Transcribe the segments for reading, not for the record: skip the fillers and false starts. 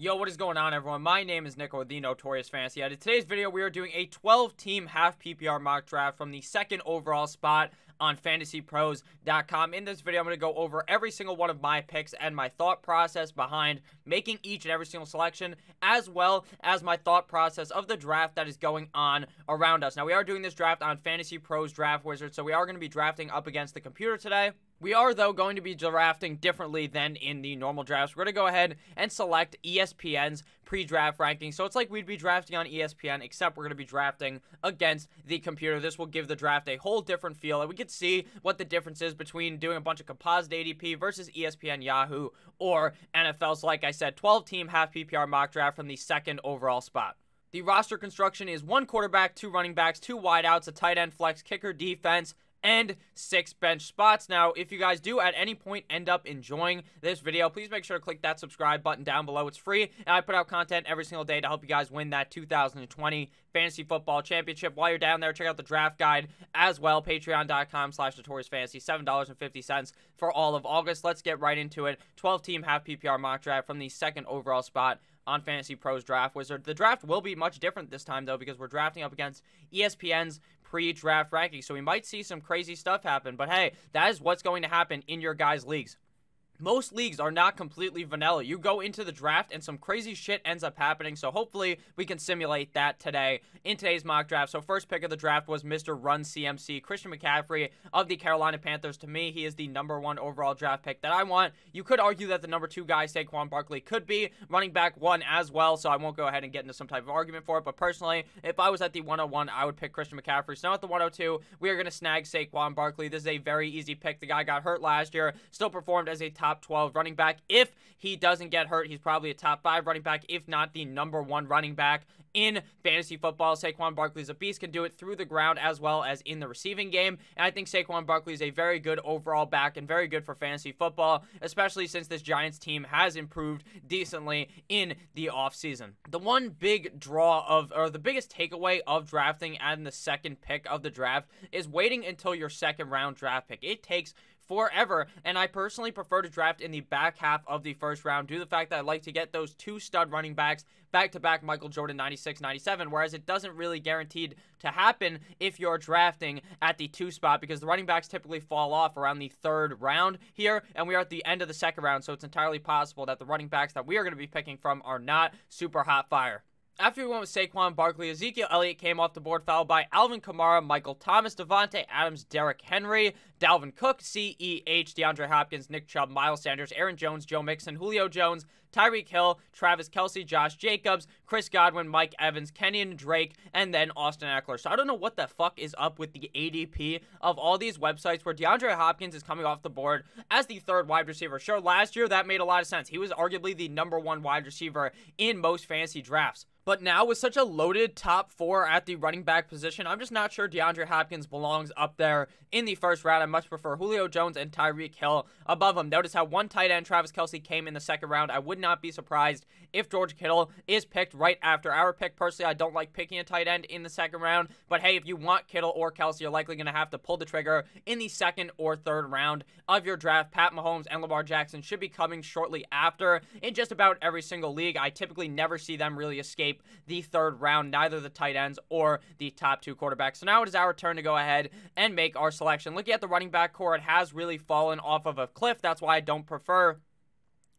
Yo, what is going on, everyone? My name is Nico with the Notorious Fantasy. In today's video, we are doing a 12-team half PPR mock draft from the second overall spot on fantasypros.com. In this video, I'm going to go over every single one of my picks and my thought process behind making each and every single selection, as well as my thought process of the draft that is going on around us. Now, we are doing this draft on Fantasy Pros Draft Wizard, so we are going to be drafting up against the computer today. We are, though, going to be drafting differently than in the normal drafts. We're going to go ahead and select ESPN's pre-draft ranking. So it's like we'd be drafting on ESPN, except we're going to be drafting against the computer. This will give the draft a whole different feel, and we can see what the difference is between doing a bunch of composite ADP versus ESPN, Yahoo, or NFL. So like I said, 12-team half PPR mock draft from the second overall spot. The roster construction is 1 quarterback, 2 running backs, 2 wideouts, a tight end, flex, kicker, defense, and 6 bench spots. Now, if you guys do at any point end up enjoying this video, please make sure to click that subscribe button down below. It's free, and I put out content every single day to help you guys win that 2020 Fantasy Football Championship. While you're down there, check out the draft guide as well, patreon.com/notoriousfantasy, $7.50 for all of August. Let's get right into it. 12-team half PPR mock draft from the second overall spot on Fantasy Pros Draft Wizard. The draft will be much different this time, though, because we're drafting up against ESPN's pre-draft ranking, so we might see some crazy stuff happen, but hey, that is what's going to happen in your guys' leagues. Most leagues are not completely vanilla. You go into the draft and some crazy shit ends up happening, so hopefully we can simulate that today in today's mock draft. So first pick of the draft was Mr. Run CMC, Christian McCaffrey of the Carolina Panthers. To me, he is the #1 overall draft pick that I want. You could argue that the #2 guy, Saquon Barkley, could be running back 1 as well, so I won't go ahead and get into some type of argument for it, but personally, if I was at the 101, I would pick Christian McCaffrey. So now at the 102, we are going to snag Saquon Barkley. This is a very easy pick. The guy got hurt last year, still performed as a top 12 running back. If he doesn't get hurt, he's probably a top 5 running back, if not the #1 running back in fantasy football. Saquon Barkley is a beast, can do it through the ground as well as in the receiving game, and I think Saquon Barkley is a very good overall back and very good for fantasy football, especially since this Giants team has improved decently in the offseason. The one big draw of, or the biggest takeaway of drafting and the second pick of the draft is waiting until your second round draft pick. It takes forever, and I personally prefer to draft in the back half of the first round due to the fact that I like to get those 2 stud running backs back-to-back Michael Jordan 96-97, whereas it doesn't really guaranteed to happen if you're drafting at the 2 spot because the running backs typically fall off around the 3rd round here, and we are at the end of the 2nd round, so it's entirely possible that the running backs that we are going to be picking from are not super hot fire. After we went with Saquon Barkley, Ezekiel Elliott came off the board, followed by Alvin Kamara, Michael Thomas, Devontae Adams, Derrick Henry, Dalvin Cook, CEH, DeAndre Hopkins, Nick Chubb, Miles Sanders, Aaron Jones, Joe Mixon, Julio Jones, Tyreek Hill, Travis Kelce, Josh Jacobs, Chris Godwin, Mike Evans, Kenyon Drake, and then Austin Eckler. So I don't know what the fuck is up with the ADP of all these websites where DeAndre Hopkins is coming off the board as the 3rd wide receiver. Sure, last year that made a lot of sense. He was arguably the #1 wide receiver in most fantasy drafts. But now with such a loaded top 4 at the running back position, I'm just not sure DeAndre Hopkins belongs up there in the 1st round. I much prefer Julio Jones and Tyreek Hill above him. Notice how 1 tight end, Travis Kelce, came in the 2nd round. I would not be surprised if George Kittle is picked right after our pick. Personally, I don't like picking a tight end in the 2nd round, but hey, if you want Kittle or Kelce, you're likely going to have to pull the trigger in the 2nd or 3rd round of your draft. Pat Mahomes and Lamar Jackson should be coming shortly after in just about every single league. I typically never see them really escape the 3rd round, neither the tight ends or the top 2 quarterbacks. So now it is our turn to go ahead and make our selection. Looking at the running back core, it has really fallen off of a cliff. That's why I don't prefer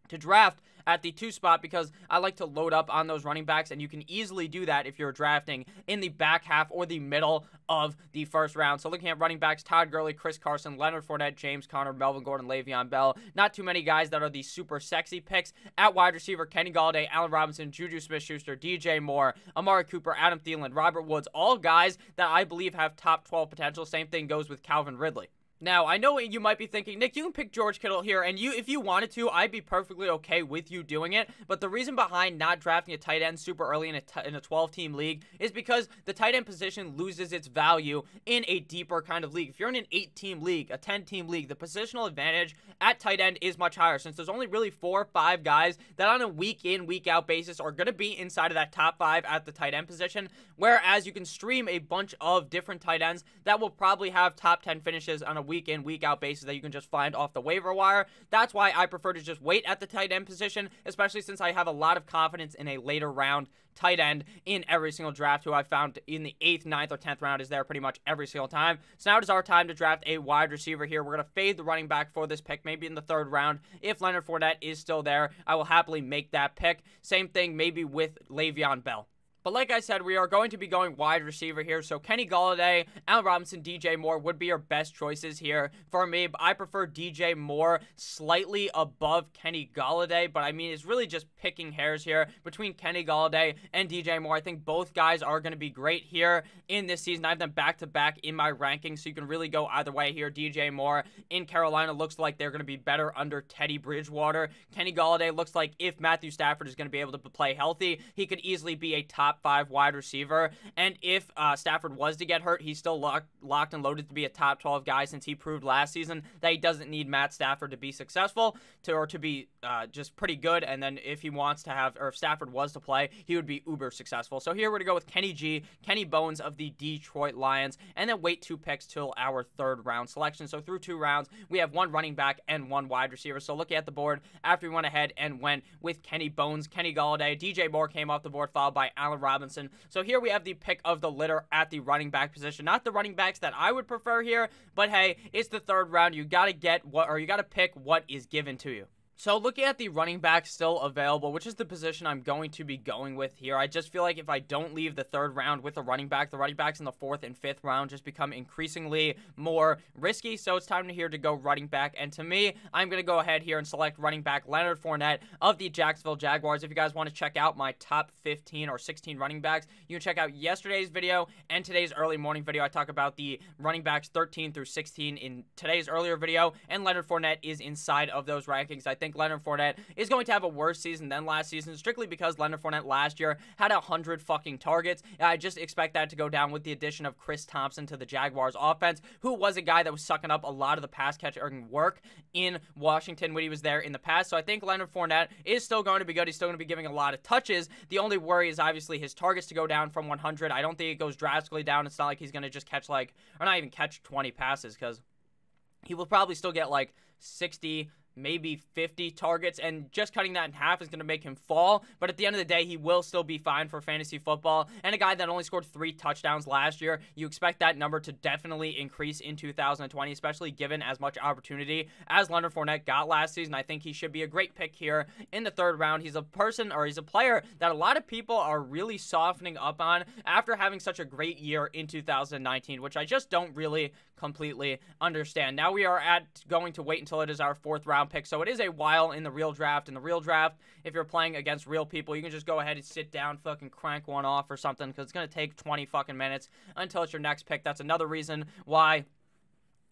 to draft at the 2 spot because I like to load up on those running backs, and you can easily do that if you're drafting in the back half or the middle of the 1st round. So looking at running backs, Todd Gurley, Chris Carson, Leonard Fournette, James Conner, Melvin Gordon, Le'Veon Bell. Not too many guys that are the super sexy picks. At wide receiver, Kenny Golladay, Allen Robinson, Juju Smith-Schuster, DJ Moore, Amari Cooper, Adam Thielen, Robert Woods, all guys that I believe have top 12 potential. Same thing goes with Calvin Ridley. Now, I know you might be thinking, Nick, you can pick George Kittle here, and if you wanted to, I'd be perfectly okay with you doing it, but the reason behind not drafting a tight end super early in a 12-team league is because the tight end position loses its value in a deeper kind of league. If you're in an 8-team league, a 10-team league, the positional advantage at tight end is much higher, since there's only really 4 or 5 guys that on a week-in, week-out basis are going to be inside of that top 5 at the tight end position, whereas you can stream a bunch of different tight ends that will probably have top 10 finishes on a week in, week out basis that you can just find off the waiver wire. That's why I prefer to just wait at the tight end position, especially since I have a lot of confidence in a later round tight end in every single draft who I found in the 8th, 9th, or 10th round is there pretty much every single time. So now it is our time to draft a wide receiver here. We're going to fade the running back for this pick, maybe in the 3rd round. If Leonard Fournette is still there, I will happily make that pick. Same thing maybe with Le'Veon Bell. But like I said, we are going to be going wide receiver here. So Kenny Golladay, Allen Robinson, DJ Moore would be your best choices here for me. But I prefer DJ Moore slightly above Kenny Golladay. But I mean, it's really just picking hairs here between Kenny Golladay and DJ Moore. I think both guys are going to be great here in this season. I have them back-to-back in my rankings, so you can really go either way here. DJ Moore in Carolina looks like they're going to be better under Teddy Bridgewater. Kenny Golladay looks like if Matthew Stafford is going to be able to play healthy, he could easily be a top 5 wide receiver. And if Stafford was to get hurt, he's still locked and loaded to be a top 12 guy, since he proved last season that he doesn't need Matt Stafford to be successful or to be just pretty good. And then if he wants to have, or if Stafford was to play, he would be uber successful. So here we're going to go with Kenny Bones of the Detroit Lions, and then wait 2 picks till our 3rd round selection. So through 2 rounds, we have 1 running back and 1 wide receiver. So looking at the board, after we went ahead and went with Kenny Bones, Kenny Golladay, DJ Moore came off the board, followed by Allen Robinson. So here we have the pick of the litter at the running back position. Not the running backs that I would prefer here, but hey, it's the 3rd round. You got to get what, or you got to pick what is given to you. So looking at the running back still available, which is the position I'm going to be going with here, I just feel like if I don't leave the 3rd round with a running back, the running backs in the 4th and 5th round just become increasingly more risky. So it's time to go running back. And to me, I'm going to go ahead here and select running back Leonard Fournette of the Jacksonville Jaguars. If you guys want to check out my top 15 or 16 running backs, you can check out yesterday's video and today's early morning video. I talk about the running backs 13 through 16 in today's earlier video, and Leonard Fournette is inside of those rankings. I think Leonard Fournette is going to have a worse season than last season, strictly because Leonard Fournette last year had 100 fucking targets. I just expect that to go down with the addition of Chris Thompson to the Jaguars offense, who was a guy that was sucking up a lot of the pass catching work in Washington when he was there in the past. So I think Leonard Fournette is still going to be good. He's still going to be giving a lot of touches. The only worry is obviously his targets to go down from 100. I don't think it goes drastically down. It's not like he's going to just catch or not even catch 20 passes, because he will probably still get 60, maybe 50 targets, and just cutting that in half is going to make him fall. But at the end of the day, he will still be fine for fantasy football. And a guy that only scored 3 touchdowns last year, you expect that number to definitely increase in 2020, especially given as much opportunity as Leonard Fournette got last season. I think he should be a great pick here in the 3rd round. He's a player that a lot of people are really softening up on after having such a great year in 2019, which I just don't really completely understand. Now we are going to wait until it is our 4th round pick, so it is a while in the real draft. In the real draft, if you're playing against real people, you can just go ahead and sit down, fucking crank one off or something, because it's going to take 20 fucking minutes until it's your next pick. That's another reason why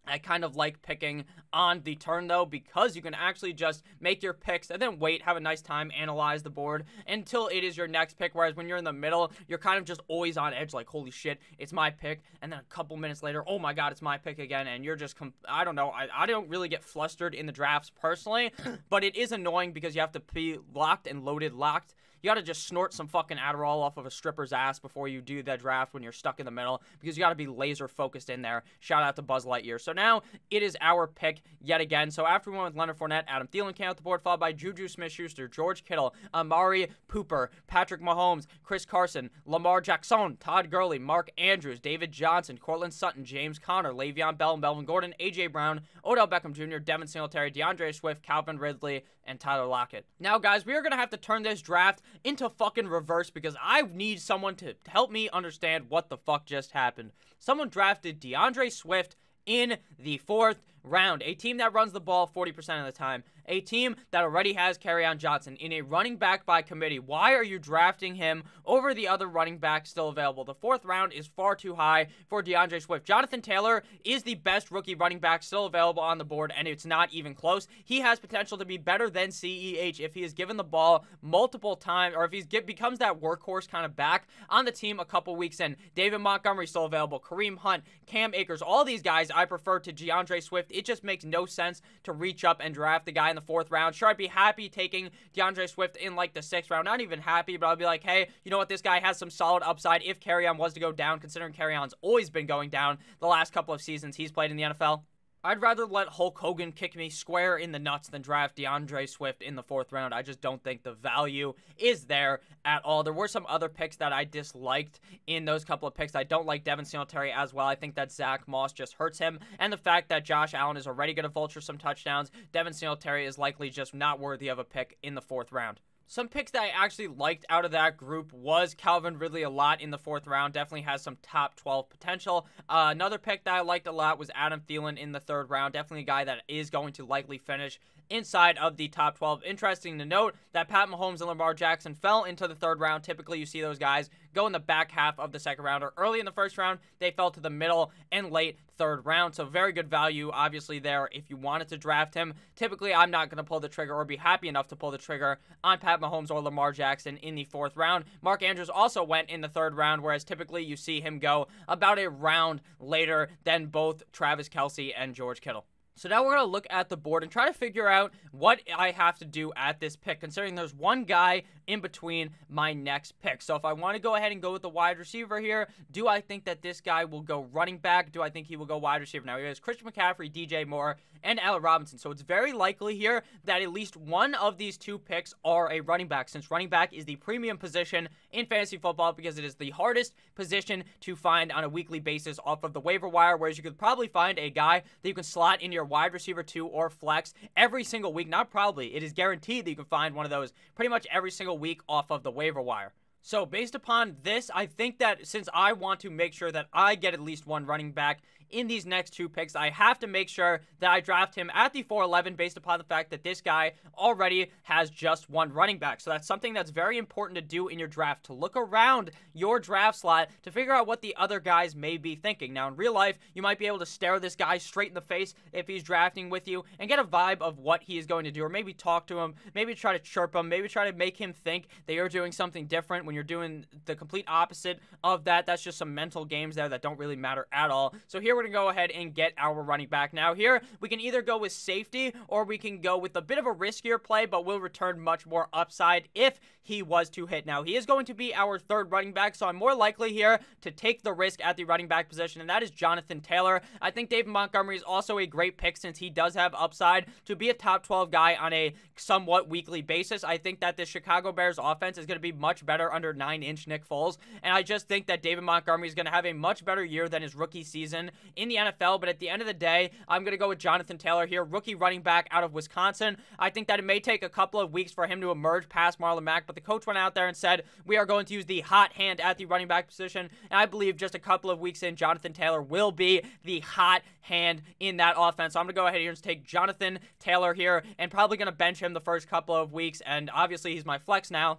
I kind of like picking on the turn, though, because you can actually just make your picks and then wait, have a nice time, analyze the board until it is your next pick. Whereas when you're in the middle, you're kind of just always on edge, like, holy shit, it's my pick. And then a couple minutes later, oh my god, it's my pick again. And you're just, I don't know, I don't really get flustered in the drafts personally, but it is annoying because you have to be locked. You got to just snort some fucking Adderall off of a stripper's ass before you do that draft when you're stuck in the middle, because you got to be laser focused in there. Shout out to Buzz Lightyear. So now it is our pick yet again. So after we went with Leonard Fournette, Adam Thielen came out the board, followed by Juju Smith-Schuster, George Kittle, Amari Cooper, Patrick Mahomes, Chris Carson, Lamar Jackson, Todd Gurley, Mark Andrews, David Johnson, Cortland Sutton, James Conner, Le'Veon Bell, Melvin Gordon, A.J. Brown, Odell Beckham Jr., Devin Singletary, DeAndre Swift, Calvin Ridley, and Tyler Lockett. Now, guys, we are going to have to turn this draft into fucking reverse, because I need someone to help me understand what the fuck just happened. Someone drafted DeAndre Swift in the 4th round, a team that runs the ball 40% of the time, a team that already has Kerryon Johnson in a running back by committee. Why are you drafting him over the other running backs still available? The 4th round is far too high for DeAndre Swift. Jonathan Taylor is the best rookie running back still available on the board, and it's not even close. He has potential to be better than CEH if he is given the ball multiple times, or if he becomes that workhorse kind of back on the team a couple weeks in. David Montgomery still available, Kareem Hunt, Cam Akers, all these guys I prefer to DeAndre Swift. It just makes no sense to reach up and draft the guy in the 4th round. Sure, I'd be happy taking DeAndre Swift in the 6th round. Not even happy, but I'll be like, hey, you know what? This guy has some solid upside if Kerryon was to go down, considering Kerryon's always been going down the last couple of seasons he's played in the NFL. I'd rather let Hulk Hogan kick me square in the nuts than draft DeAndre Swift in the 4th round. I just don't think the value is there at all. There were some other picks that I disliked in those couple of picks. I don't like Devin Singletary as well. I think that Zach Moss just hurts him. And the fact that Josh Allen is already going to vulture some touchdowns, Devin Singletary is likely just not worthy of a pick in the 4th round. Some picks that I actually liked out of that group was Calvin Ridley a lot in the 4th round. Definitely has some top 12 potential. Another pick that I liked a lot was Adam Thielen in the 3rd round. Definitely a guy that is going to likely finish inside of the top 12. Interesting to note that Pat Mahomes and Lamar Jackson fell into the 3rd round. Typically, you see those guys go in the back half of the 2nd round or early in the 1st round. They fell to the middle and late 3rd round. So very good value, obviously, there if you wanted to draft him. Typically, I'm not going to pull the trigger or be happy enough to pull the trigger on Pat Mahomes or Lamar Jackson in the 4th round. Mark Andrews also went in the 3rd round, whereas typically you see him go about a round later than both Travis Kelce and George Kittle. So now we're going to look at the board and try to figure out what I have to do at this pick, considering there's one guy in between my next pick. So if I want to go ahead and go with the wide receiver here, do I think that this guy will go running back? Do I think he will go wide receiver? Now, he has Christian McCaffrey, DJ Moore, and Allen Robinson. So it's very likely here that at least one of these 2 picks are a running back, since running back is the premium position in fantasy football because it is the hardest position to find on a weekly basis off of the waiver wire, whereas you could probably find a guy that you can slot in your wide receiver 2 or flex every single week. Not probably. It is guaranteed that you can find one of those pretty much every single week off of the waiver wire. So based upon this, I think that since I want to make sure that I get at least one running back in these next 2 picks, I have to make sure that I draft him at the 411 based upon the fact that this guy already has just one running back. So that's something that's very important to do in your draft, to look around your draft slot to figure out what the other guys may be thinking. Now, in real life, you might be able to stare this guy straight in the face if he's drafting with you and get a vibe of what he is going to do, or maybe talk to him, maybe try to chirp him, maybe try to make him think that you're doing something different when you're doing the complete opposite of that. That's just some mental games there that don't really matter at all. So here we're going to go ahead and get our running back. Now here, we can either go with safety or we can go with a bit of a riskier play, but will return much more upside if he was to hit. Now, he is going to be our 3rd running back, so I'm more likely here to take the risk at the running back position, and that is Jonathan Taylor. I think David Montgomery is also a great pick since he does have upside to be a top 12 guy on a somewhat weekly basis. I think that the Chicago Bears offense is going to be much better under 9-inch Nick Foles, and I just think that David Montgomery is going to have a much better year than his rookie season in the NFL, but at the end of the day, I'm going to go with Jonathan Taylor here, rookie running back out of Wisconsin. I think that it may take a couple of weeks for him to emerge past Marlon Mack, but the coach went out there and said, we are going to use the hot hand at the running back position, and I believe just a couple of weeks in, Jonathan Taylor will be the hot hand in that offense. So I'm going to go ahead here and take Jonathan Taylor here, and probably going to bench him the first couple of weeks, and obviously he's my flex now.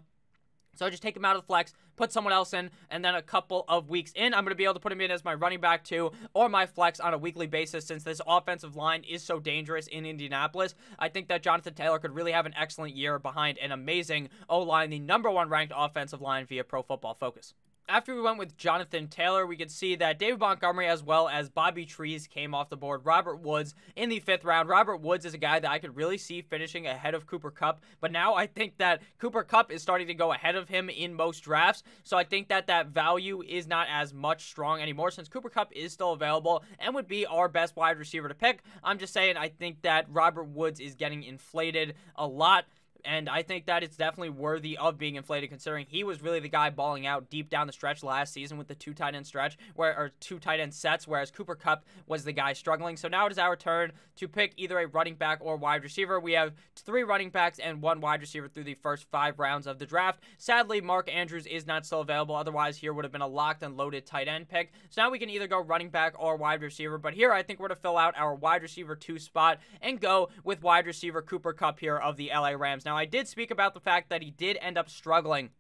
So just take him out of the flex, put someone else in, and then a couple of weeks in, I'm going to be able to put him in as my running back 2 or my flex on a weekly basis since this offensive line is so dangerous in Indianapolis. I think that Jonathan Taylor could really have an excellent year behind an amazing O-line, the #1 ranked offensive line via Pro Football Focus. After we went with Jonathan Taylor, we could see that David Montgomery as well as Bobby Trees came off the board. Robert Woods in the 5th round. Robert Woods is a guy that I could really see finishing ahead of Cooper Kupp, but now I think that Cooper Kupp is starting to go ahead of him in most drafts, so I think that that value is not as much strong anymore since Cooper Kupp is still available and would be our best wide receiver to pick. I'm just saying I think that Robert Woods is getting inflated a lot. And I think that it's definitely worthy of being inflated considering he was really the guy balling out deep down the stretch last season with the 2 tight end stretch, or 2 tight end sets, whereas Cooper Kupp was the guy struggling. So now it is our turn to pick either a running back or wide receiver. We have 3 running backs and 1 wide receiver through the first 5 rounds of the draft. Sadly, Mark Andrews is not still available. Otherwise, here would have been a locked and loaded tight end pick. So now we can either go running back or wide receiver. But here, I think we're going to fill out our wide receiver 2 spot and go with wide receiver Cooper Kupp here of the LA Rams. Now, I did speak about the fact that he did end up struggling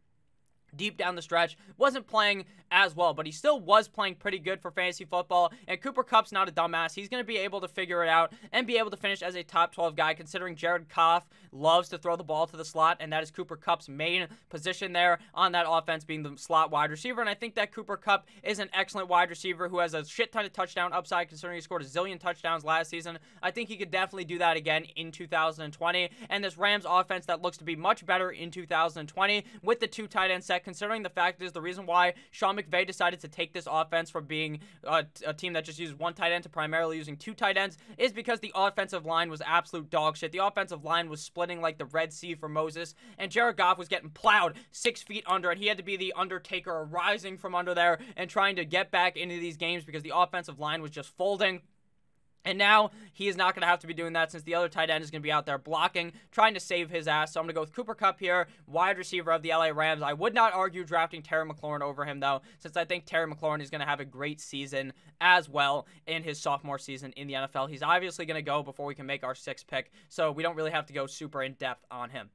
deep down the stretch, wasn't playing as well, but he still was playing pretty good for fantasy football, and Cooper Kupp's not a dumbass. He's going to be able to figure it out and be able to finish as a top 12 guy, considering Jared Goff loves to throw the ball to the slot, and that is Cooper Kupp's main position there on that offense, being the slot wide receiver, and I think that Cooper Kupp is an excellent wide receiver who has a shit ton of touchdown upside, considering he scored a zillion touchdowns last season. I think he could definitely do that again in 2020, and this Rams offense that looks to be much better in 2020 with the 2 tight end set that, considering the fact is the reason why Sean McVay decided to take this offense from being a team that just uses one tight end to primarily using two tight ends is because the offensive line was absolute dog shit. The offensive line was splitting like the Red Sea for Moses, and Jared Goff was getting plowed 6 feet under, and he had to be the Undertaker rising from under there and trying to get back into these games because the offensive line was just folding. And now he is not going to have to be doing that since the other tight end is going to be out there blocking, trying to save his ass. So I'm going to go with Cooper Kupp here, wide receiver of the LA Rams. I would not argue drafting Terry McLaurin over him, though, since I think Terry McLaurin is going to have a great season as well in his sophomore season in the NFL. He's obviously going to go before we can make our 6th pick, so we don't really have to go super in-depth on him.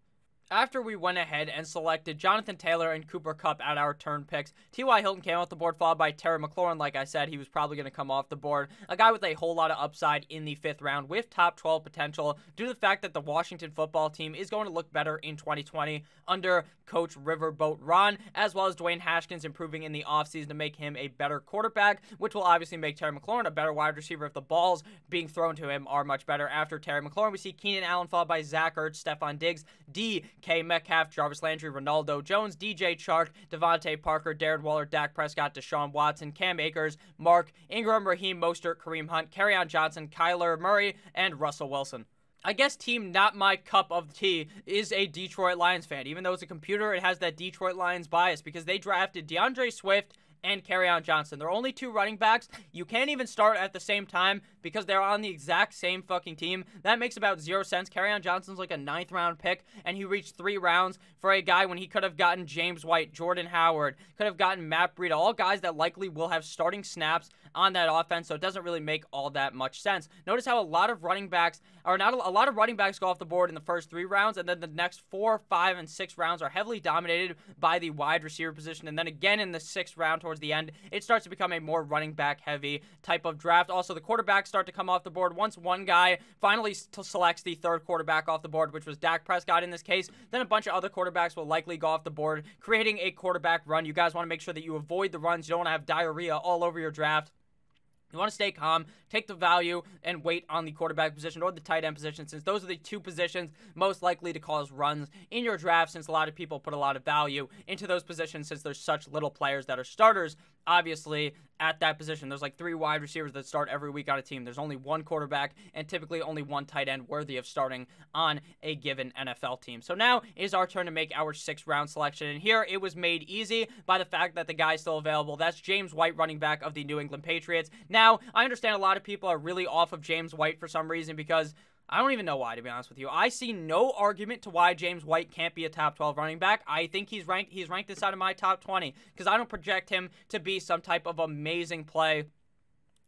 After we went ahead and selected Jonathan Taylor and Cooper Kupp at our turn picks, T.Y. Hilton came off the board, followed by Terry McLaurin. Like I said, he was probably going to come off the board. A guy with a whole lot of upside in the 5th round with top 12 potential due to the fact that the Washington football team is going to look better in 2020 under Coach Riverboat Ron, as well as Dwayne Haskins improving in the offseason to make him a better quarterback, which will obviously make Terry McLaurin a better wide receiver if the balls being thrown to him are much better. After Terry McLaurin, we see Keenan Allen followed by Zach Ertz, Stephon Diggs, DK Metcalf, Jarvis Landry, Ronaldo Jones, DJ Chark, Devontae Parker, Darren Waller, Dak Prescott, Deshaun Watson, Cam Akers, Mark Ingram, Raheem Mostert, Kareem Hunt, Kerryon Johnson, Kyler Murray, and Russell Wilson. I guess team not my cup of tea is a Detroit Lions fan. Even though it's a computer, it has that Detroit Lions bias because they drafted DeAndre Swift and Kerryon Johnson. They're only 2 running backs. You can't even start at the same time because they're on the exact same fucking team. That makes about 0 sense. Kerryon Johnson's like a 9th round pick, and he reached 3 rounds for a guy when he could have gotten James White, Jordan Howard, could have gotten Matt Breida, all guys that likely will have starting snaps on that offense, so it doesn't really make all that much sense. Notice how a lot of running backs go off the board in the first 3 rounds, and then the next 4, 5, and 6 rounds are heavily dominated by the wide receiver position, and then again in the 6th round towards the end, it starts to become a more running back heavy type of draft. Also, the quarterbacks start to come off the board. Once one guy finally selects the 3rd quarterback off the board, which was Dak Prescott in this case, then a bunch of other quarterbacks will likely go off the board, creating a quarterback run. You guys want to make sure that you avoid the runs. You don't want to have diarrhea all over your draft. You want to stay calm, take the value, and wait on the quarterback position or the tight end position, since those are the 2 positions most likely to cause runs in your draft, since a lot of people put a lot of value into those positions since there's such little players that are starters, obviously, at that position. There's like 3 wide receivers that start every week on a team. There's only 1 quarterback and typically only 1 tight end worthy of starting on a given NFL team. So now is our turn to make our 6th round selection, and here it was made easy by the fact that the guy's still available. That's James White, running back of the New England Patriots. Now, I understand a lot of people are really off of James White for some reason because I don't even know why, to be honest with you. I see no argument to why James White can't be a top 12 running back. I think he's ranked inside of my top 20 because I don't project him to be some type of amazing play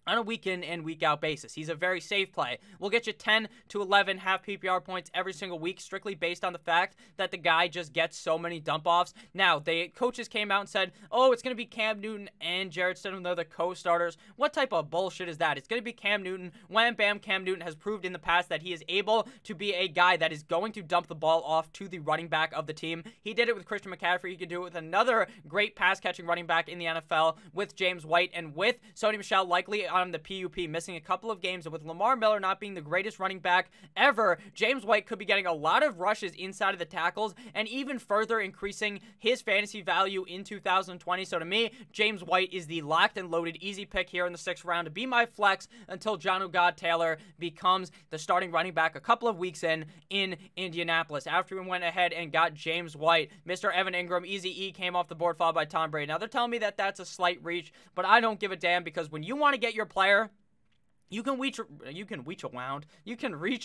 on a week in and week out basis. He's a very safe play. We'll get you 10 to 11 half PPR points every single week, strictly based on the fact that the guy just gets so many dump-offs. Now, the coaches came out and said, oh, it's going to be Cam Newton and Jarrett Stidham. They're the co-starters. What type of bullshit is that? It's going to be Cam Newton. Wham, bam, Cam Newton has proved in the past that he is able to be a guy that is going to dump the ball off to the running back of the team. He did it with Christian McCaffrey. He could do it with another great pass-catching running back in the NFL with James White and with Sony Michel likely on the PUP, missing a couple of games, and with Lamar Miller not being the greatest running back ever, James White could be getting a lot of rushes inside of the tackles and even further increasing his fantasy value in 2020. So to me, James White is the locked and loaded easy pick here in the 6th round to be my flex until Jonnu God-Taylor becomes the starting running back a couple of weeks in Indianapolis. After we went ahead and got James White, Mr. Evan Ingram, Easy E, came off the board, followed by Tom Brady. Now, they're telling me that that's a slight reach, but I don't give a damn because when you want to get your player, you can reach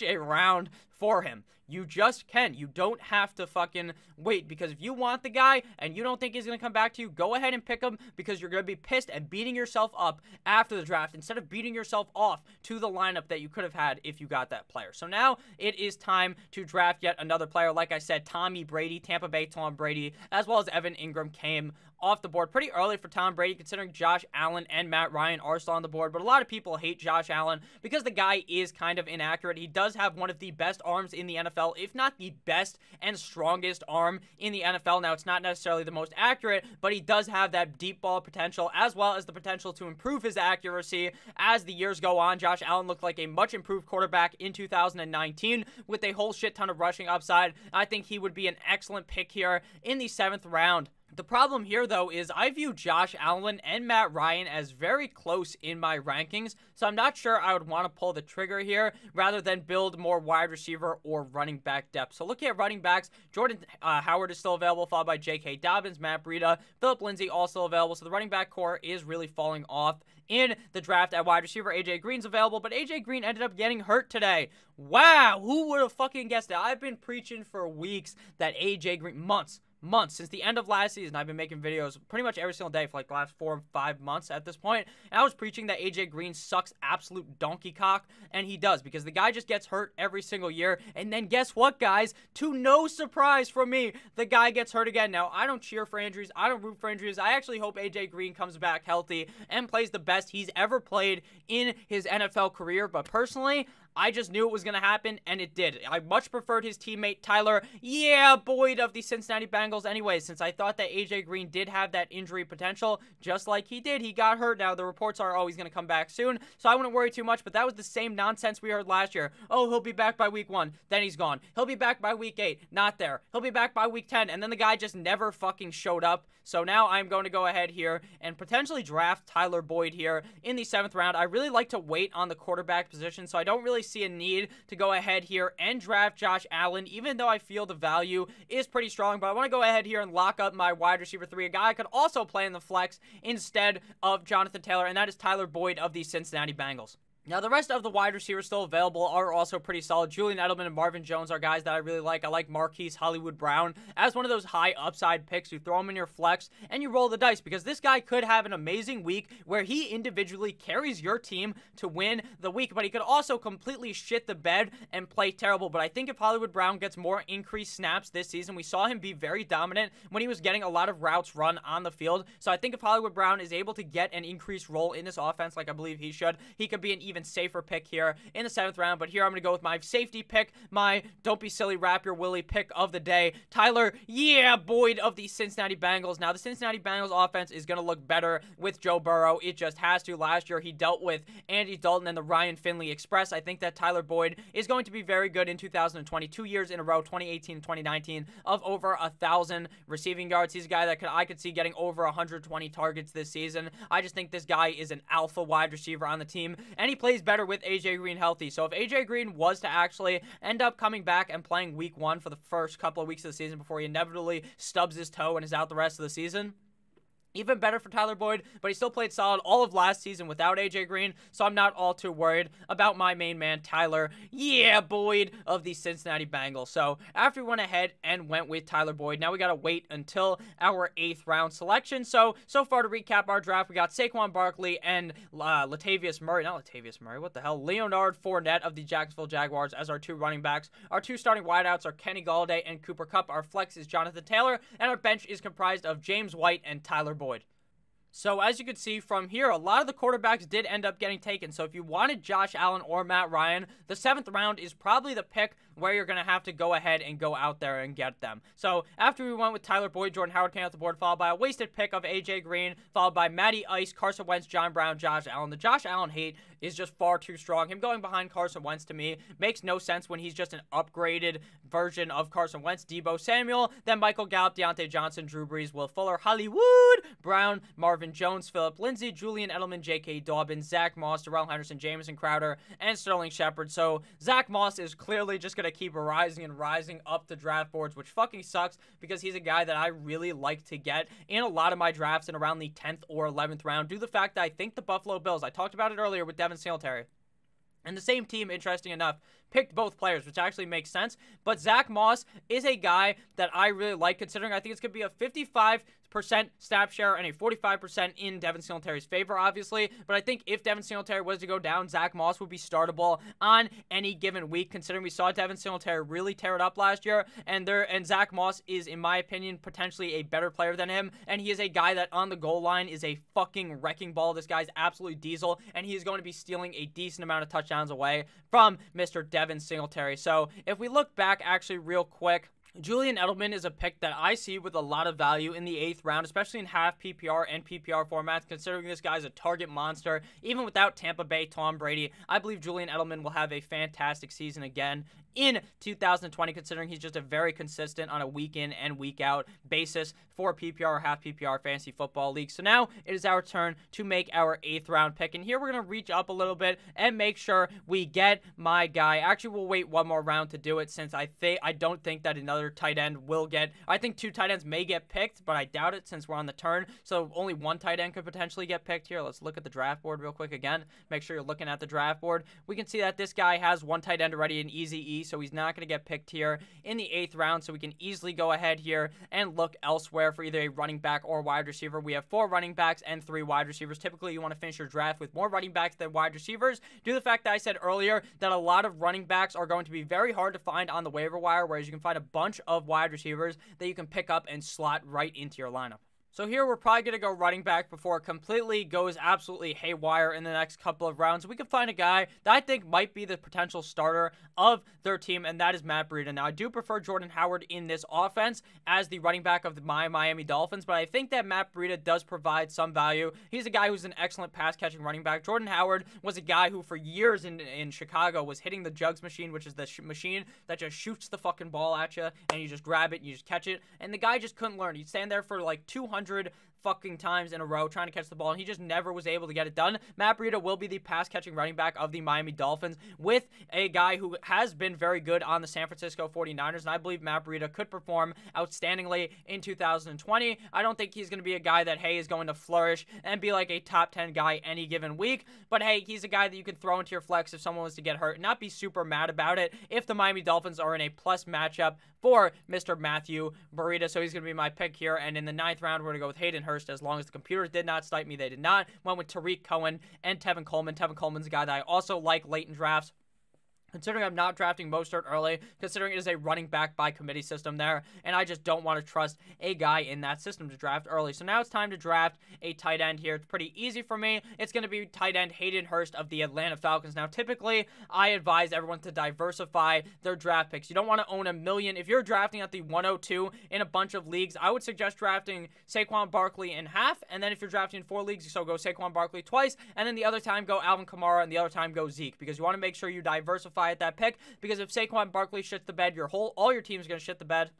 around for him. You just can. You don't have to fucking wait, because if you want the guy and you don't think he's going to come back to you, go ahead and pick him, because you're going to be pissed and beating yourself up after the draft instead of beating yourself off to the lineup that you could have had if you got that player. So now it is time to draft yet another player. Like I said, Tommy Brady, Tampa Bay Tom Brady, as well as Evan Ingram came off the board pretty early for Tom Brady, considering Josh Allen and Matt Ryan are still on the board. But a lot of people hate Josh Allen because the guy is kind of inaccurate. He does have one of the best arms in the NFL, if not the best and strongest arm in the NFL. Now, it's not necessarily the most accurate, but he does have that deep ball potential, as well as the potential to improve his accuracy as the years go on. Josh Allen looked like a much improved quarterback in 2019 with a whole shit ton of rushing upside. I think he would be an excellent pick here in the 7th round. The problem here, though, is I view Josh Allen and Matt Ryan as very close in my rankings, so I'm not sure I would want to pull the trigger here rather than build more wide receiver or running back depth. So looking at running backs, Jordan Howard is still available, followed by J.K. Dobbins, Matt Breida, Phillip Lindsay also available, so the running back core is really falling off in the draft. At wide receiver, A.J. Green's available, but A.J. Green ended up getting hurt today. Wow, who would have fucking guessed it? I've been preaching for weeks that A.J. Green, months, since the end of last season. I've been making videos pretty much every single day for like the last 4 or 5 months at this point, and I was preaching that AJ Green sucks absolute donkey cock, and he does, because the guy just gets hurt every single year. And then guess what, guys? To no surprise from me, the guy gets hurt again. Now, I don't cheer for injuries, I don't root for injuries. I actually hope AJ Green comes back healthy and plays the best he's ever played in his NFL career, but personally, I just knew it was going to happen, and it did. I much preferred his teammate Tyler, Boyd of the Cincinnati Bengals anyway, since I thought that AJ Green did have that injury potential, just like he did. He got hurt. Now, the reports are always going to come back soon, so I wouldn't worry too much, but that was the same nonsense we heard last year. Oh, he'll be back by week 1, then he's gone. He'll be back by week 8, not there. He'll be back by week 10, and then the guy just never fucking showed up. So now I'm going to go ahead here and potentially draft Tyler Boyd here in the 7th round. I really like to wait on the quarterback position, so I don't really see a need to go ahead here and draft Josh Allen, even though I feel the value is pretty strong. But I want to go ahead here and lock up my wide receiver 3, a guy I could also play in the flex instead of Jonathan Taylor, and that is Tyler Boyd of the Cincinnati Bengals. Now, the rest of the wide receivers still available are also pretty solid. Julian Edelman and Marvin Jones are guys that I really like. I like Marquise Hollywood Brown as one of those high upside picks. You throw him in your flex and you roll the dice, because this guy could have an amazing week where he individually carries your team to win the week, but he could also completely shit the bed and play terrible. But I think if Hollywood Brown gets more increased snaps this season, we saw him be very dominant when he was getting a lot of routes run on the field. So I think if Hollywood Brown is able to get an increased role in this offense like I believe he should, he could be an even safer pick here in the 7th round. But here I'm going to go with my safety pick, my don't be silly, wrap your willy pick of the day, Tyler Boyd of the Cincinnati Bengals. Now, the Cincinnati Bengals offense is going to look better with Joe Burrow. It just has to. Last year, he dealt with Andy Dalton and the Ryan Finley Express. I think that Tyler Boyd is going to be very good in 2020, 2 years in a row, 2018 and 2019, of over 1,000 receiving yards. He's a guy that I could see getting over 120 targets this season. I just think this guy is an alpha wide receiver on the team, and he plays better with AJ Green healthy. So if AJ Green was to actually end up coming back and playing week 1 for the first couple of weeks of the season before he inevitably stubs his toe and is out the rest of the season, even better for Tyler Boyd, but he still played solid all of last season without A.J. Green, so I'm not all too worried about my main man, Tyler Boyd of the Cincinnati Bengals. So after we went ahead and went with Tyler Boyd, now we got to wait until our 8th round selection. So far to recap our draft, we got Saquon Barkley and Leonard Fournette of the Jacksonville Jaguars as our 2 running backs. Our 2 starting wideouts are Kenny Golladay and Cooper Kupp. Our flex is Jonathan Taylor, and our bench is comprised of James White and Tyler Boyd. So as you can see from here, a lot of the quarterbacks did end up getting taken. So if you wanted Josh Allen or Matt Ryan, the 7th round is probably the pick where you're going to have to go ahead and go out there and get them. So after we went with Tyler Boyd, Jordan Howard came off the board, followed by a wasted pick of A.J. Green, followed by Matty Ice, Carson Wentz, John Brown, Josh Allen. The Josh Allen hate is just far too strong. Him going behind Carson Wentz to me makes no sense when he's just an upgraded version of Carson Wentz. Deebo Samuel, then Michael Gallup, Deontay Johnson, Drew Brees, Will Fuller, Hollywood Brown, Marvin Jones, Phillip Lindsay, Julian Edelman, J.K. Dobbins, Zach Moss, Darrell Henderson, Jamison Crowder, and Sterling Shepard. So Zach Moss is clearly just going to keep rising and rising up the draft boards, which fucking sucks because he's a guy that I really like to get in a lot of my drafts in around the 10th or 11th round, due to the fact that I think the Buffalo Bills, I talked about it earlier with Devin Singletary, and the same team, interesting enough, picked both players, which actually makes sense. But Zach Moss is a guy that I really like, considering I think it's going to be a 55% snap share and a 45% in Devin Singletary's favor, obviously. But I think if Devin Singletary was to go down, Zach Moss would be startable on any given week, considering we saw Devin Singletary really tear it up last year. And Zach Moss is, in my opinion, potentially a better player than him. And he is a guy that on the goal line is a fucking wrecking ball. This guy's absolutely diesel, and he is going to be stealing a decent amount of touchdowns away from Mr. Devin Singletary. So if we look back actually real quick, Julian Edelman is a pick that I see with a lot of value in the 8th round, especially in half PPR and PPR formats, considering this guy's a target monster. Even without Tampa Bay Tom Brady, I believe Julian Edelman will have a fantastic season again in 2020, considering he's just a very consistent on a week in and week out basis for PPR or half PPR fantasy football league. So now it is our turn to make our 8th round pick, and here we're going to reach up a little bit and make sure we get my guy. Actually, we'll wait one more round to do it, since I don't think that another tight end will get. I think 2 tight ends may get picked, but I doubt it since we're on the turn. So only 1 tight end could potentially get picked here. Let's look at the draft board real quick again. Make sure you're looking at the draft board. We can see that this guy has 1 tight end already in Easy E, so he's not going to get picked here in the 8th round. So we can easily go ahead here and look elsewhere for either a running back or wide receiver. We have 4 running backs and 3 wide receivers. Typically, you want to finish your draft with more running backs than wide receivers, due to the fact that I said earlier that a lot of running backs are going to be very hard to find on the waiver wire, whereas you can find a bunch of wide receivers that you can pick up and slot right into your lineup. So here we're probably going to go running back before it completely goes absolutely haywire in the next couple of rounds. We can find a guy that I think might be the potential starter of their team, and that is Matt Breida. Now, I do prefer Jordan Howard in this offense as the running back of my Miami Dolphins, but I think that Matt Breida does provide some value. He's a guy who's an excellent pass-catching running back. Jordan Howard was a guy who for years in Chicago was hitting the jugs machine, which is the machine that just shoots the fucking ball at you, and you just grab it and you just catch it, and the guy just couldn't learn. He'd stand there for like 200 fucking times in a row trying to catch the ball, and he just never was able to get it done. Matt Breida will be the pass-catching running back of the Miami Dolphins, with a guy who has been very good on the San Francisco 49ers, and I believe Matt Breida could perform outstandingly in 2020. I don't think he's going to be a guy that, hey, is going to flourish and be like a top 10 guy any given week, but hey, he's a guy that you can throw into your flex if someone was to get hurt and not be super mad about it if the Miami Dolphins are in a plus matchup for Mr. Matthew Breida. So he's going to be my pick here, and in the 9th round, we're going to go with Hayden Hurst. As long as the computers did not snipe me, they did not. Went with Tariq Cohen and Tevin Coleman. Tevin Coleman's a guy that I also like late in drafts, considering I'm not drafting Mostert early, considering it is a running back by committee system there, and I just don't want to trust a guy in that system to draft early. So now it's time to draft a tight end here. It's pretty easy for me. It's going to be tight end Hayden Hurst of the Atlanta Falcons. Now, typically, I advise everyone to diversify their draft picks. You don't want to own a million. If you're drafting at the 102 in a bunch of leagues, I would suggest drafting Saquon Barkley in half, and then if you're drafting in 4 leagues, so go Saquon Barkley twice, and then the other time go Alvin Kamara, and the other time go Zeke, because you want to make sure you diversify at that pick, because if Saquon Barkley shits the bed, all your team is going to shit the bed.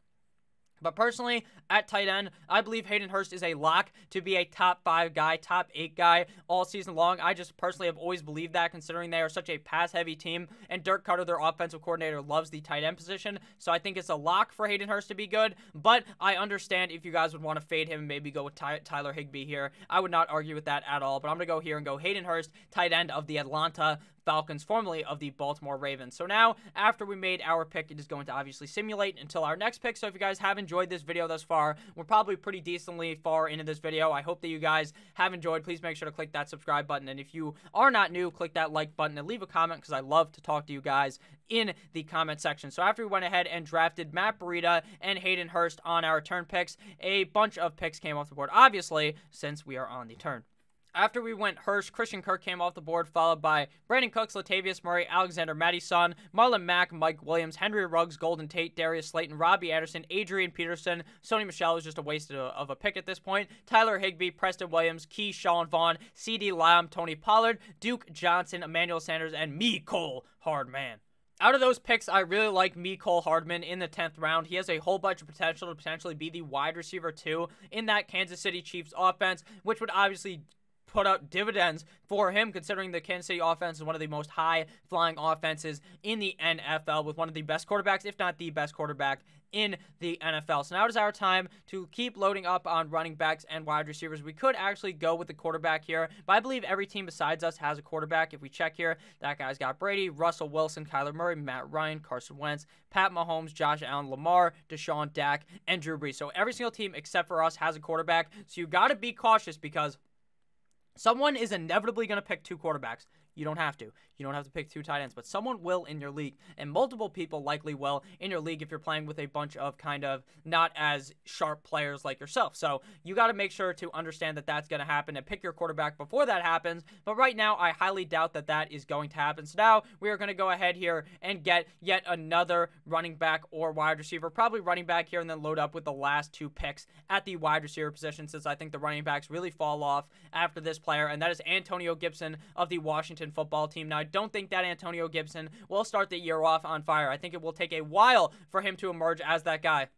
But personally, at tight end, I believe Hayden Hurst is a lock to be a top 5 guy, top 8 guy all season long. I just personally have always believed that, considering they are such a pass-heavy team, and Dirk Cutter, their offensive coordinator, loves the tight end position. So I think it's a lock for Hayden Hurst to be good, but I understand if you guys would want to fade him and maybe go with Tyler Higbee here. I would not argue with that at all, but I'm going to go here and go Hayden Hurst, tight end of the Atlanta Falcons, formerly of the Baltimore Ravens. So now, after we made our pick, it is going to obviously simulate until our next pick. So if you guys have enjoyed this video thus far, we're probably pretty decently far into this video. I hope that you guys have enjoyed. Please make sure to click that subscribe button, and if you are not new, click that like button and leave a comment, because I love to talk to you guys in the comment section. So after we went ahead and drafted Matt Breida and Hayden Hurst on our turn picks, a bunch of picks came off the board, obviously, since we are on the turn. After we went Hurst, Christian Kirk came off the board, followed by Brandon Cooks, Latavius Murray, Alexander Mattison, Marlon Mack, Mike Williams, Henry Ruggs, Golden Tate, Darius Slayton, Robbie Anderson, Adrian Peterson. Sony Michel was just a waste of a pick at this point. Tyler Higbee, Preston Williams, Keyshawn Vaughn, C.D. Lamb, Tony Pollard, Duke Johnson, Emmanuel Sanders, and Mecole Hardman. Out of those picks, I really like Mecole Hardman in the 10th round. He has a whole bunch of potential to potentially be the wide receiver 2 in that Kansas City Chiefs offense, which would obviously put up dividends for him, considering the Kansas City offense is one of the most high-flying offenses in the NFL, with one of the best quarterbacks, if not the best quarterback in the NFL. So now it is our time to keep loading up on running backs and wide receivers. We could actually go with the quarterback here, but I believe every team besides us has a quarterback. If we check here, that guy's got Brady, Russell Wilson, Kyler Murray, Matt Ryan, Carson Wentz, Pat Mahomes, Josh Allen, Lamar, Deshaun, Dak, and Drew Brees. So every single team except for us has a quarterback. So you got to be cautious, because someone is inevitably going to pick 2 quarterbacks. You don't have to. You don't have to pick 2 tight ends, but someone will in your league, and multiple people likely will in your league if you're playing with a bunch of kind of not as sharp players like yourself. So you got to make sure to understand that that's going to happen and pick your quarterback before that happens. But right now, I highly doubt that that is going to happen. So now we are going to go ahead here and get yet another running back or wide receiver, probably running back here, and then load up with the last 2 picks at the wide receiver position, since I think the running backs really fall off after this player, and that is Antonio Gibson of the Washington Washington football team. Now, I don't think that Antonio Gibson will start the year off on fire. I think it will take a while for him to emerge as that guy.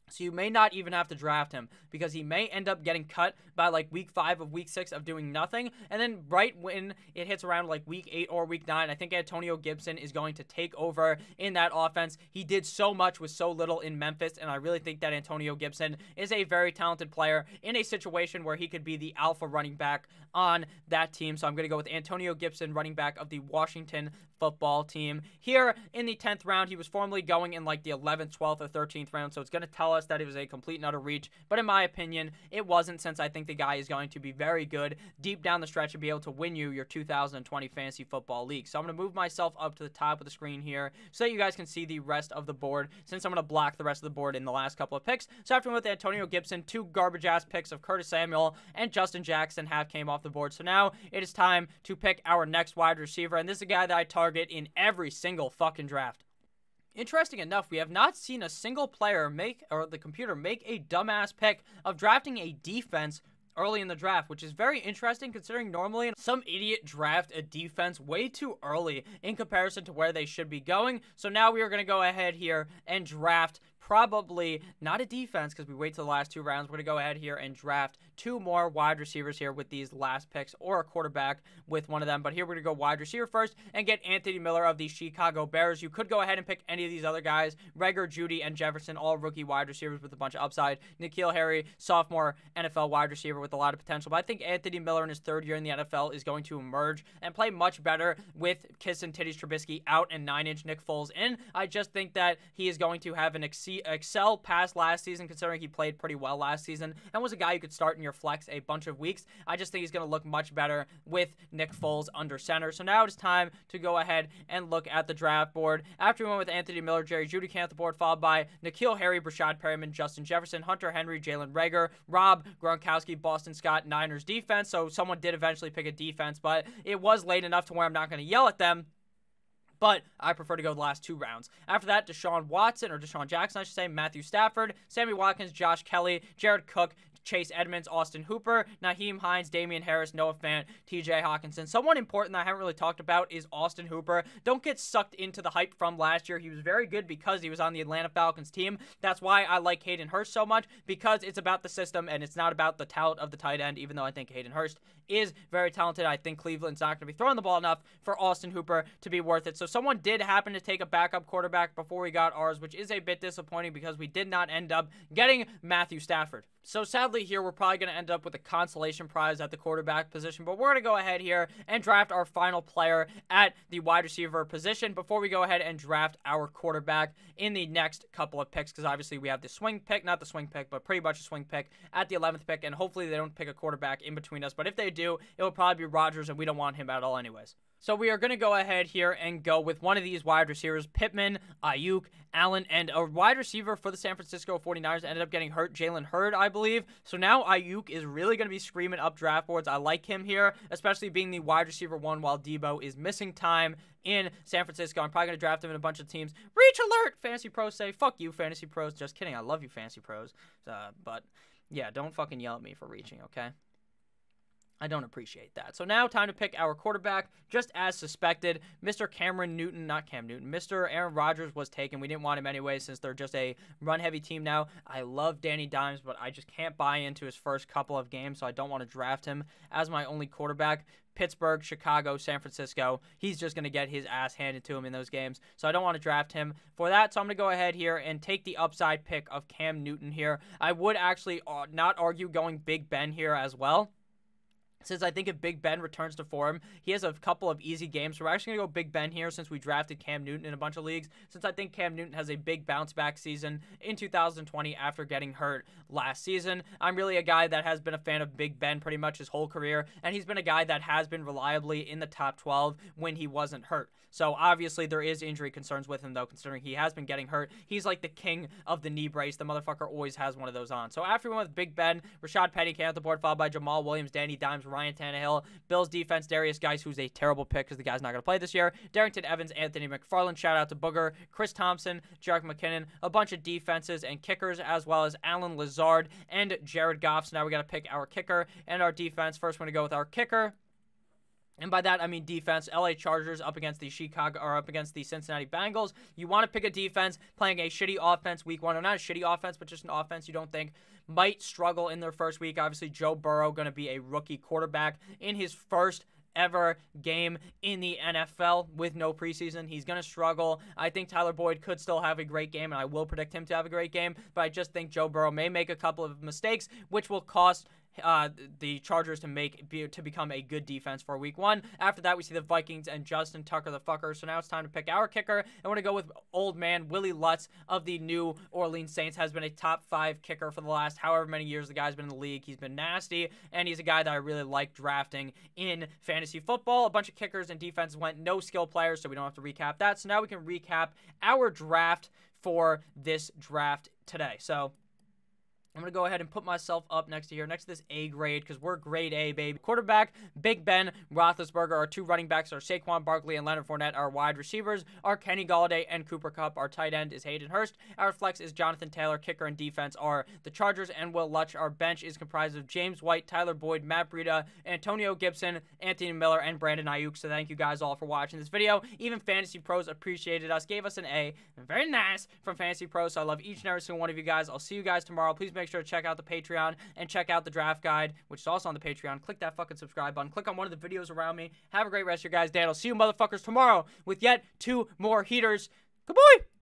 So you may not even have to draft him because he may end up getting cut by like week 5 of week 6 of doing nothing. And then right when it hits around like week 8 or week 9, I think Antonio Gibson is going to take over in that offense. He did so much with so little in Memphis, and I really think that Antonio Gibson is a very talented player in a situation where he could be the alpha running back on that team. So I'm going to go with Antonio Gibson, running back of the Washington football team. Here in the 10th round, he was formerly going in like the 11th, 12th, or 13th round, so it's going to tell us that it was a complete and utter reach, but in my opinion, it wasn't, since I think the guy is going to be very good deep down the stretch and be able to win you your 2020 Fantasy Football League. So I'm going to move myself up to the top of the screen here so that you guys can see the rest of the board, since I'm going to block the rest of the board in the last couple of picks. So after with Antonio Gibson, 2 garbage-ass picks of Curtis Samuel and Justin Jackson half came off the board. So now it is time to pick our next wide receiver, and this is a guy that I target in every single fucking draft. Interesting enough, we have not seen a single player the computer make a dumbass pick of drafting a defense early in the draft, which is very interesting considering normally some idiot draft a defense way too early in comparison to where they should be going. So now we are going to go ahead here and draft probably not a defense because we wait till the last 2 rounds. We're going to go ahead here and draft 2 more wide receivers here with these last picks, or a quarterback with one of them. But here we're going to go wide receiver first and get Anthony Miller of the Chicago Bears. You could go ahead and pick any of these other guys. Reagor, Judy, and Jefferson, all rookie wide receivers with a bunch of upside. N'Keal Harry, sophomore NFL wide receiver with a lot of potential. But I think Anthony Miller in his 3rd year in the NFL is going to emerge and play much better with Kiss and Titties Trubisky out and 9-inch Nick Foles in. I just think that he is going to have an excel past last season, considering he played pretty well last season and was a guy you could start in your flex a bunch of weeks. I just think he's going to look much better with Nick Foles under center. So now it's time to go ahead and look at the draft board. After we went with Anthony Miller, Jerry Jeudy came off the board, followed by N'Keal Harry, Brashad Perriman, Justin Jefferson, Hunter Henry, Jalen Reagor, Rob Gronkowski, Boston Scott, Niners defense. So someone did eventually pick a defense, but it was late enough to where I'm not going to yell at them. But I prefer to go the last 2 rounds. After that, Deshaun Jackson, I should say, Matthew Stafford, Sammy Watkins, Josh Kelly, Jared Cook, Chase Edmonds, Austin Hooper, Naheem Hines, Damian Harris, Noah Fant, TJ Hawkinson. Someone important that I haven't really talked about is Austin Hooper. Don't get sucked into the hype from last year. He was very good because he was on the Atlanta Falcons team. That's why I like Hayden Hurst so much, because it's about the system and it's not about the talent of the tight end, even though I think Hayden Hurst is very talented. I think Cleveland's not going to be throwing the ball enough for Austin Hooper to be worth it. So someone did happen to take a backup quarterback before we got ours, which is a bit disappointing because we did not end up getting Matthew Stafford. So sadly here, we're probably going to end up with a consolation prize at the quarterback position, but we're going to go ahead here and draft our final player at the wide receiver position before we go ahead and draft our quarterback in the next couple of picks, because obviously we have the swing pick, not the swing pick, but pretty much a swing pick at the 11th pick, and hopefully they don't pick a quarterback in between us, but if they do, it will probably be Rodgers, and we don't want him at all anyways. So we are going to go ahead here and go with one of these wide receivers, Pittman, Ayuk, Allen, and a wide receiver for the San Francisco 49ers ended up getting hurt, Jalen Hurd, I believe. So now Ayuk is really going to be screaming up draft boards. I like him here, especially being the wide receiver 1 while Debo is missing time in San Francisco. I'm probably going to draft him in a bunch of teams. Reach alert! Fantasy Pros say, fuck you, Fantasy Pros. Just kidding. I love you, Fantasy Pros. But yeah, don't fucking yell at me for reaching, okay? I don't appreciate that. So now time to pick our quarterback. Just as suspected, Mr. Mr. Aaron Rodgers was taken. We didn't want him anyway since they're just a run-heavy team now. I love Danny Dimes, but I just can't buy into his first couple of games, so I don't want to draft him as my only quarterback. Pittsburgh, Chicago, San Francisco. He's just going to get his ass handed to him in those games, so I don't want to draft him for that. So I'm going to go ahead here and take the upside pick of Cam Newton here. I would actually not argue going Big Ben here as well, since I think if Big Ben returns to form, he has a couple of easy games. So we're actually going to go Big Ben here since we drafted Cam Newton in a bunch of leagues, since I think Cam Newton has a big bounce-back season in 2020 after getting hurt last season. I'm really a guy that has been a fan of Big Ben pretty much his whole career, and he's been a guy that has been reliably in the top 12 when he wasn't hurt. So obviously there is injury concerns with him, though, considering he has been getting hurt. He's like the king of the knee brace. The motherfucker always has one of those on. So after we went with Big Ben, Rashad Penny came off the board, followed by Jamal Williams, Danny Dimes, Ryan Tannehill, Bills defense, Darius Geis, who's a terrible pick because the guy's not going to play this year, Darrington Evans, Anthony McFarland, shout out to Booger, Chris Thompson, Jerick McKinnon, a bunch of defenses and kickers, as well as Alan Lazard and Jared Goff. So now we got to pick our kicker and our defense. First, we're going to go with our kicker. And by that, I mean defense. LA Chargers up against the Cincinnati Bengals. You want to pick a defense playing a shitty offense week 1. Or not a shitty offense, but just an offense you don't think might struggle in their first week. Obviously, Joe Burrow going to be a rookie quarterback in his first ever game in the NFL with no preseason. He's going to struggle. I think Tyler Boyd could still have a great game, and I will predict him to have a great game, but I just think Joe Burrow may make a couple of mistakes, which will cost the Chargers to become a good defense for week 1. After that, we see the Vikings and Justin Tucker the fucker. So now it's time to pick our kicker. And we're going to go with old man Willie Lutz of the New Orleans Saints. Has been a top 5 kicker for the last however many years the guy's been in the league. He's been nasty, and he's a guy that I really like drafting in fantasy football. A bunch of kickers and defenses went no skill players, so we don't have to recap that. So now we can recap our draft for this draft today. So I'm going to go ahead and put myself up next to this A grade, because we're grade A, baby. Quarterback, Big Ben Roethlisberger. Our 2 running backs are Saquon Barkley and Leonard Fournette. Our wide receivers are Kenny Golladay and Cooper Kupp. Our tight end is Hayden Hurst. Our flex is Jonathan Taylor. Kicker and defense are the Chargers and Will Lutz. Our bench is comprised of James White, Tyler Boyd, Matt Breida, Antonio Gibson, Anthony Miller, and Brandon Ayuk. So thank you guys all for watching this video. Even Fantasy Pros appreciated us, gave us an A. Very nice from Fantasy Pros. So I love each and every single one of you guys. I'll see you guys tomorrow. Please make sure to check out the Patreon and check out the draft guide, which is also on the Patreon. Click that fucking subscribe button. Click on one of the videos around me. Have a great rest of your guys' day. I'll see you motherfuckers tomorrow with yet 2 more heaters. Good boy!